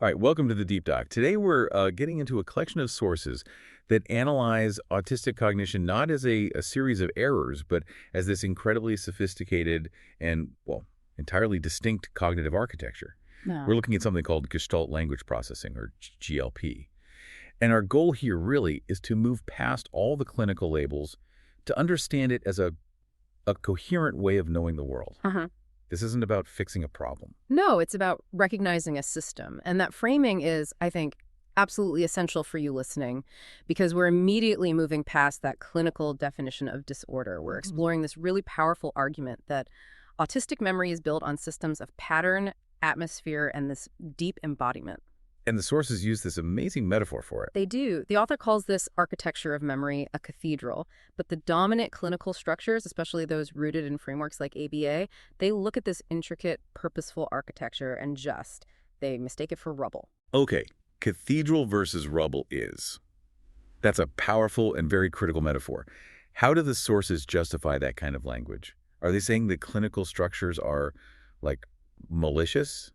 All right, welcome to the Deep Dive. Today we're getting into a collection of sources that analyze autistic cognition not as a series of errors, but as this incredibly sophisticated and, well, entirely distinct cognitive architecture. No. We're looking at something called Gestalt Language Processing, or GLP. And our goal here really is to move past all the clinical labels to understand it as a coherent way of knowing the world. Uh-huh. This isn't about fixing a problem. No, it's about recognizing a system. And that framing is, I think, absolutely essential for you listening, because we're immediately moving past that clinical definition of disorder. We're exploring this really powerful argument that autistic memory is built on systems of pattern, atmosphere, and this deep embodiment. And the sources use this amazing metaphor for it. They do. The author calls this architecture of memory a cathedral, but the dominant clinical structures, especially those rooted in frameworks like ABA, they look at this intricate, purposeful architecture and they mistake it for rubble. Okay, cathedral versus rubble is. That's a powerful and very critical metaphor. How do the sources justify that kind of language? Are they saying that clinical structures are, like, malicious?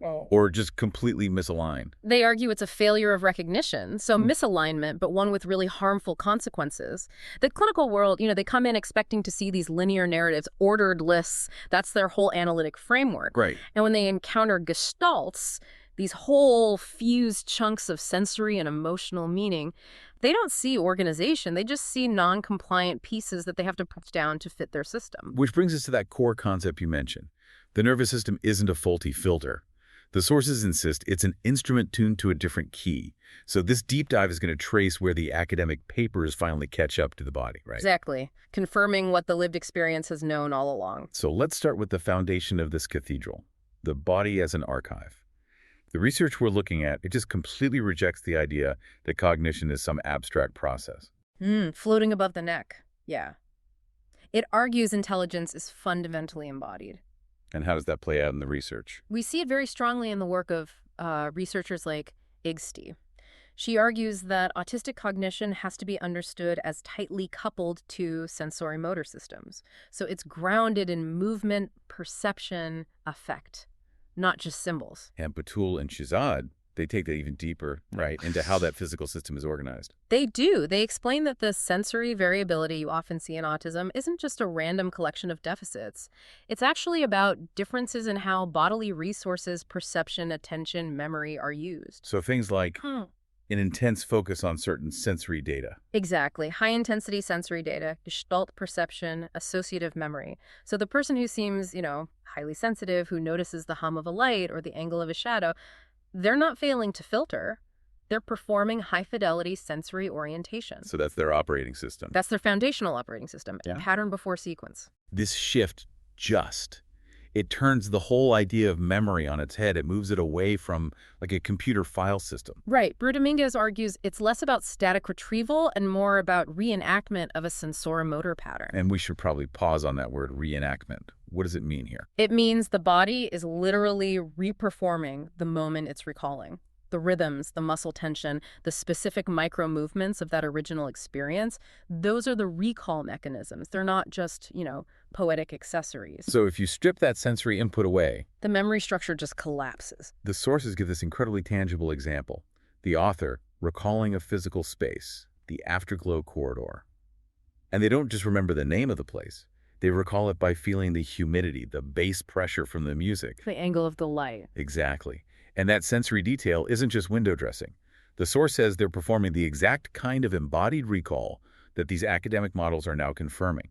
Or just completely misaligned? They argue it's a failure of recognition, so misalignment, but one with really harmful consequences. The clinical world, they come in expecting to see these linear narratives, ordered lists. That's their whole analytic framework. Right. And when they encounter gestalts, these whole fused chunks of sensory and emotional meaning, they don't see organization. They just see non-compliant pieces that they have to put down to fit their system. Which brings us to that core concept you mentioned. The nervous system isn't a faulty filter. The sources insist it's an instrument tuned to a different key. So this deep dive is going to trace where the academic papers finally catch up to the body, right? Exactly. Confirming what the lived experience has known all along. So let's start with the foundation of this cathedral, the body as an archive. The research we're looking at, it just completely rejects the idea that cognition is some abstract process. Floating above the neck. Yeah. It argues intelligence is fundamentally embodied. And how does that play out in the research? We see it very strongly in the work of researchers like Igsti. She argues that autistic cognition has to be understood as tightly coupled to sensorimotor systems. So it's grounded in movement, perception, affect, not just symbols. And Batul and Shizad, they take that even deeper, right, into how that physical system is organized. They do. They explain that the sensory variability you often see in autism isn't just a random collection of deficits. It's actually about differences in how bodily resources, perception, attention, memory are used. So things like an intense focus on certain sensory data. Exactly. High-intensity sensory data, Gestalt perception, associative memory. So the person who seems, highly sensitive, who notices the hum of a light or the angle of a shadow, they're not failing to filter. They're performing high-fidelity sensory orientation. So that's their operating system. That's their foundational operating system, Yeah. pattern before sequence. This shift it turns the whole idea of memory on its head. It moves it away from like a computer file system. Right. Dominguez argues it's less about static retrieval and more about reenactment of a sensorimotor pattern. And we should probably pause on that word, reenactment. What does it mean here? It means the body is literally reperforming the moment it's recalling. The rhythms, the muscle tension, the specific micro movements of that original experience, those are the recall mechanisms. They're not just, poetic accessories. So if you strip that sensory input away, the memory structure just collapses. The sources give this incredibly tangible example. The author recalling a physical space, the Afterglow corridor. And they don't just remember the name of the place. They recall it by feeling the humidity, the bass pressure from the music. The angle of the light. Exactly. And that sensory detail isn't just window dressing. The source says they're performing the exact kind of embodied recall that these academic models are now confirming.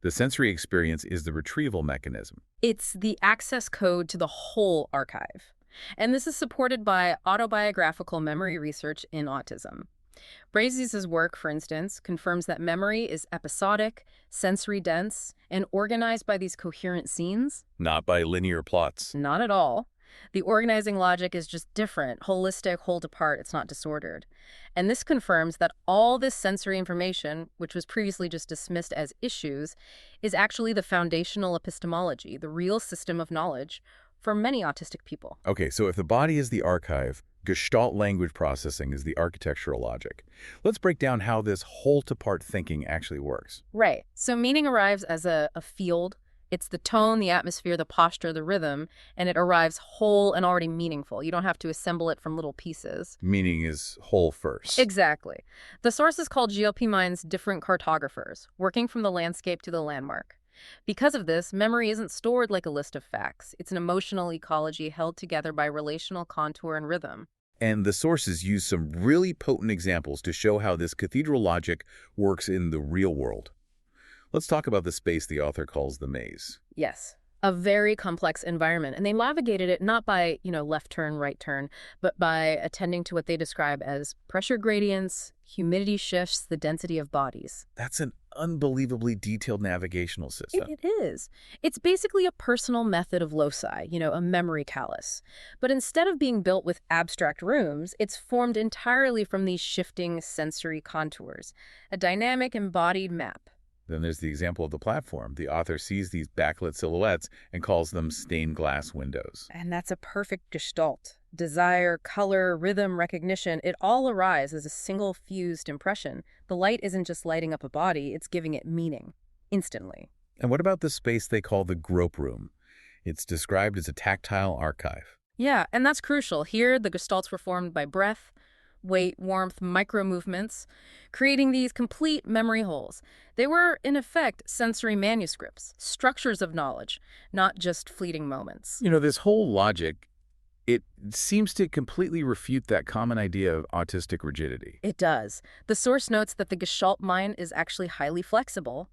The sensory experience is the retrieval mechanism. It's the access code to the whole archive. And this is supported by autobiographical memory research in autism. Brazier's work, for instance, confirms that memory is episodic, sensory-dense, and organized by these coherent scenes. Not by linear plots. Not at all. The organizing logic is just different, holistic, wholed apart. It's not disordered. And this confirms that all this sensory information, which was previously just dismissed as issues, is actually the foundational epistemology, the real system of knowledge for many autistic people. Okay, so if the body is the archive, Gestalt language processing is the architectural logic. Let's break down how this whole-to-part thinking actually works. Right. So meaning arrives as a field It's the tone, the atmosphere, the posture, the rhythm, and it arrives whole and already meaningful. You don't have to assemble it from little pieces. Meaning is whole first. Exactly. The source is called GLP Mind's different cartographers, working from the landscape to the landmark. Because of this, memory isn't stored like a list of facts. It's an emotional ecology held together by relational contour and rhythm. And the sources use some really potent examples to show how this cathedral logic works in the real world. Let's talk about the space the author calls the maze. Yes, a very complex environment. And they navigated it not by, left turn, right turn, but by attending to what they describe as pressure gradients, humidity shifts, the density of bodies. That's an unbelievably detailed navigational system. It is. It's basically a personal method of loci, a memory callus. But instead of being built with abstract rooms, it's formed entirely from these shifting sensory contours, a dynamic embodied map. Then there's the example of the platform. The author sees these backlit silhouettes and calls them stained glass windows. And that's a perfect gestalt. Desire, color, rhythm, recognition, it all arise as a single fused impression. The light isn't just lighting up a body, it's giving it meaning, instantly. And what about the space they call the grope room? It's described as a tactile archive. Yeah, and that's crucial. Here, the gestalts were formed by breath, weight, warmth, micro-movements, creating these complete memory holes. They were, in effect, sensory manuscripts, structures of knowledge, not just fleeting moments. This whole logic, it seems to completely refute that common idea of autistic rigidity. It does. The source notes that the Gestalt mind is actually highly flexible,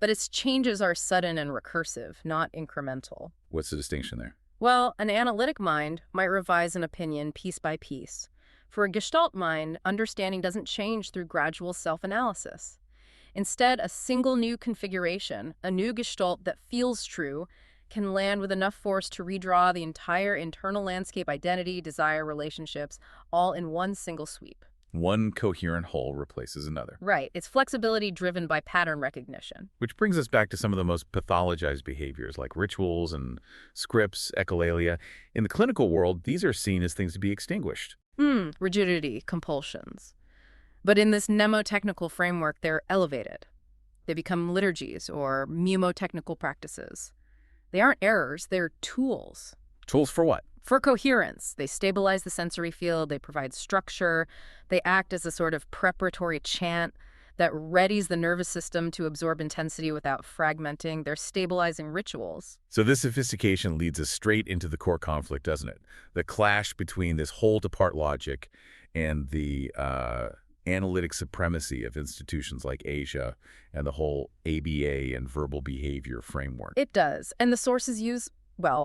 but its changes are sudden and recursive, not incremental. What's the distinction there? Well, an analytic mind might revise an opinion piece by piece. For a Gestalt mind, understanding doesn't change through gradual self-analysis. Instead, a single new configuration, a new Gestalt that feels true, can land with enough force to redraw the entire internal landscape, identity, desire, relationships, all in one single sweep. One coherent whole replaces another. Right. It's flexibility driven by pattern recognition. Which brings us back to some of the most pathologized behaviors like rituals and scripts, echolalia. In the clinical world, these are seen as things to be extinguished. Rigidity, compulsions. But in this mnemotechnical framework, they're elevated. They become liturgies or mnemotechnical practices. They aren't errors, they're tools. Tools for what? For coherence. They stabilize the sensory field, they provide structure, they act as a sort of preparatory chant that readies the nervous system to absorb intensity without fragmenting. They're stabilizing rituals. So this sophistication leads us straight into the core conflict, doesn't it? The clash between this whole-to-part logic and the analytic supremacy of institutions like Asia and the whole ABA and verbal behavior framework. It does. And the sources use,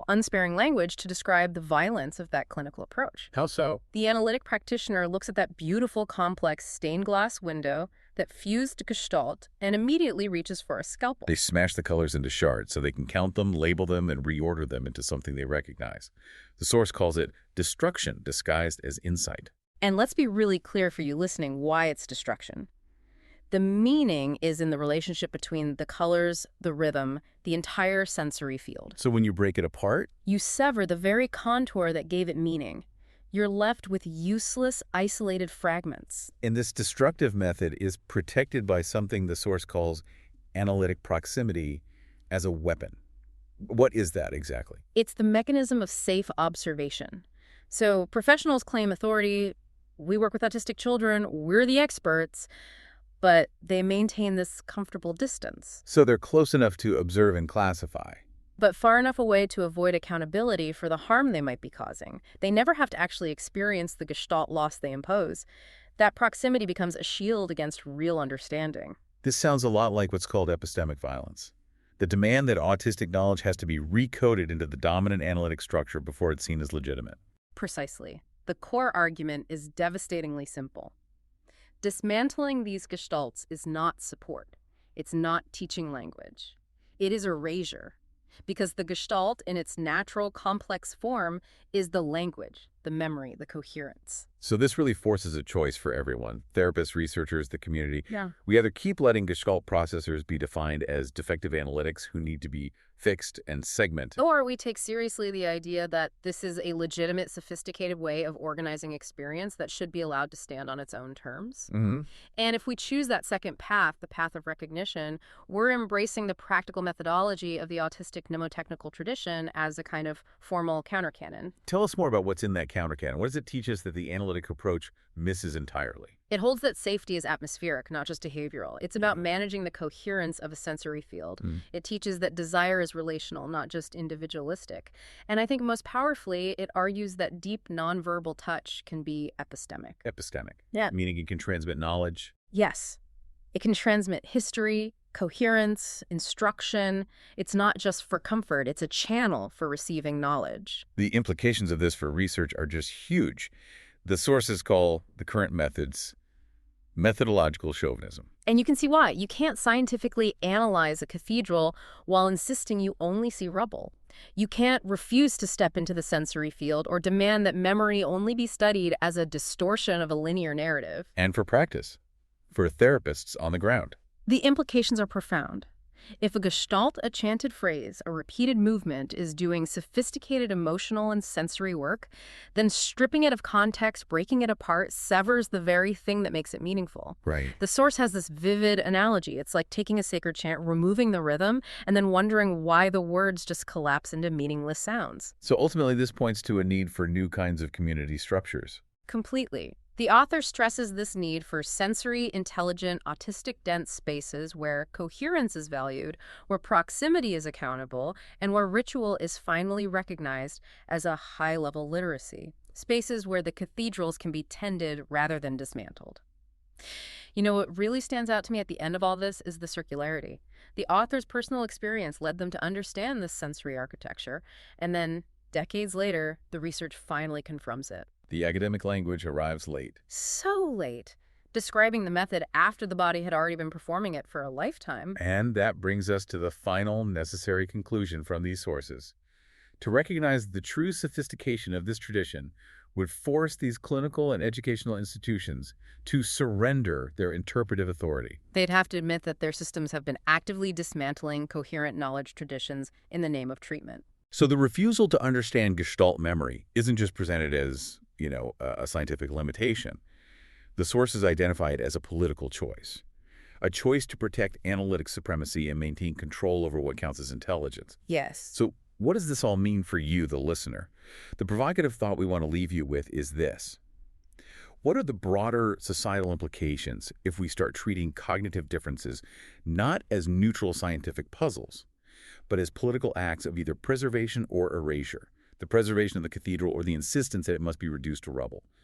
unsparing language to describe the violence of that clinical approach. How so? The analytic practitioner looks at that beautiful, complex stained glass window that fused Gestalt and immediately reaches for a scalpel. They smash the colors into shards so they can count them, label them, and reorder them into something they recognize. The source calls it destruction disguised as insight. And let's be really clear for you listening why it's destruction. The meaning is in the relationship between the colors, the rhythm, the entire sensory field. So when you break it apart, you sever the very contour that gave it meaning. You're left with useless, isolated fragments. and this destructive method is protected by something the source calls analytic proximity as a weapon. What is that exactly? It's the mechanism of safe observation. So professionals claim authority. We work with autistic children. We're the experts. But they maintain this comfortable distance, So they're close enough to observe and classify. but far enough away to avoid accountability for the harm they might be causing. They never have to actually experience the Gestalt loss they impose. That proximity becomes a shield against real understanding. This sounds a lot like what's called epistemic violence. The demand that autistic knowledge has to be recoded into the dominant analytic structure before it's seen as legitimate. Precisely. The core argument is devastatingly simple. Dismantling these gestalts is not support. It's not teaching language. It is erasure. Because the gestalt in its natural, complex form is the language, the memory, the coherence. So this really forces a choice for everyone, therapists, researchers, the community. Yeah. We either keep letting Gestalt processors be defined as defective analytics who need to be fixed and segment. Or we take seriously the idea that this is a legitimate, sophisticated way of organizing experience that should be allowed to stand on its own terms. Mm-hmm. And if we choose that second path, the path of recognition, we're embracing the practical methodology of the autistic mnemotechnical tradition as a kind of formal countercanon. Tell us more about what's in that countercanon. What does it teach us that the analytic approach misses entirely? It holds that safety is atmospheric, not just behavioral. It's about managing the coherence of a sensory field. It teaches that desire is relational, not just individualistic. And I think most powerfully, it argues that deep nonverbal touch can be epistemic. Epistemic. Yeah. Meaning it can transmit knowledge. Yes. It can transmit history, coherence, instruction. It's not just for comfort. It's a channel for receiving knowledge. The implications of this for research are just huge. The sources call the current methods methodological chauvinism. And you can see why. You can't scientifically analyze a cathedral while insisting you only see rubble. You can't refuse to step into the sensory field or demand that memory only be studied as a distortion of a linear narrative. And for practice, for therapists on the ground. The implications are profound. If a gestalt, a chanted phrase, a repeated movement is doing sophisticated emotional and sensory work, then stripping it of context, breaking it apart, severs the very thing that makes it meaningful. Right. The source has this vivid analogy. It's like taking a sacred chant, removing the rhythm, and then wondering why the words just collapse into meaningless sounds. So ultimately, this points to a need for new kinds of community structures. Completely. The author stresses this need for sensory, intelligent, autistic-dense spaces where coherence is valued, where proximity is accountable, and where ritual is finally recognized as a high-level literacy. Spaces where the cathedrals can be tended rather than dismantled. You know, what really stands out to me at the end of all this is the circularity. The author's personal experience led them to understand this sensory architecture, and then, decades later, the research finally confirms it. The academic language arrives late. So late, describing the method after the body had already been performing it for a lifetime. And that brings us to the final necessary conclusion from these sources. To recognize the true sophistication of this tradition would force these clinical and educational institutions to surrender their interpretive authority. They'd have to admit that their systems have been actively dismantling coherent knowledge traditions in the name of treatment. So the refusal to understand Gestalt memory isn't just presented as, a scientific limitation. The sources identify it as a political choice, a choice to protect analytic supremacy and maintain control over what counts as intelligence. Yes. So what does this all mean for you, the listener? The provocative thought we want to leave you with is this. What are the broader societal implications if we start treating cognitive differences not as neutral scientific puzzles, but as political acts of either preservation or erasure, the preservation of the cathedral or the insistence that it must be reduced to rubble?